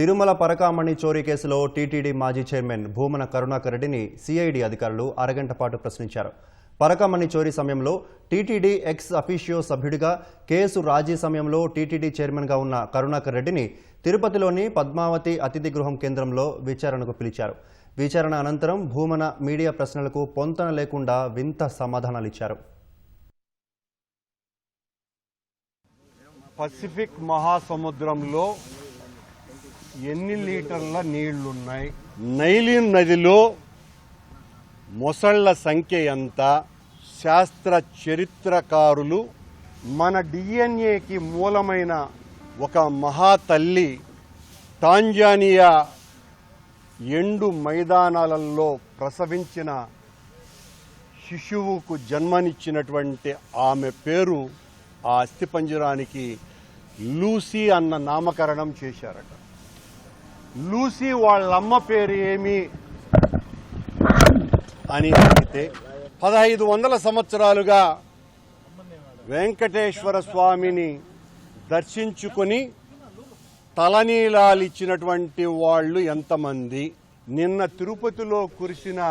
తిరుమల పరకామణి చోరీ కేసులో టీటీడీ మాజీ చైర్మన్ భూమన కరుణాకర్ రెడ్డిని సిఐడి అధికారులు అరగంట పాటు ప్రశ్నించారు. పరకామణి చోరీ సమయంలో టీటీడీ ఎక్స్ అఫీషియో సభ్యుడిగా, కేసు రాజీ సమయంలో టీటీడీ చైర్మన్గా ఉన్న కరుణాకర్ రెడ్డిని తిరుపతిలోని పద్మావతి అతిథి గృహం కేంద్రంలో విచారణకు పిలిచారు. విచారణ అనంతరం భూమన మీడియా ప్రశ్నలకు పొంతన లేకుండా వింత సమాధానాలిచ్చారు. పసిఫిక్ మహాసముద్రంలో ఎన్ని లీటర్ల నీళ్లున్నాయి, నైలి నదిలో మొసళ్ల సంఖ్య ఎంత, శాస్త్ర చరిత్రకారులు మన డిఎన్ఏకి మూలమైన ఒక మహాతల్లి టాంజానియా ఎండు మైదానాలలో ప్రసవించిన శిశువుకు జన్మనిచ్చినటువంటి ఆమె పేరు ఆ అస్థిపంజరానికి లూసీ అన్న నామకరణం చేశారట. లూసీ వాళ్ళమ్మ పేరు ఏమి అని అడిగితే 1500 సంవత్సరాలుగా వెంకటేశ్వర స్వామిని దర్శించుకొని తలనీలాలిచ్చినటువంటి వాళ్ళు ఎంతమంది, నిన్న తిరుపతిలో కురిసిన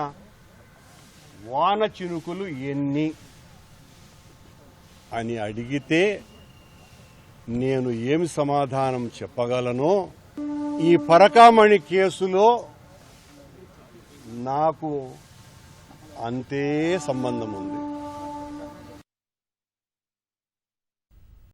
వాన చినుకులు ఎన్ని అని అడిగితే నేను ఏమి సమాధానం చెప్పగలను? ఈ పరకామణి కేసులో నాకు అంతే సంబంధం ఉంది.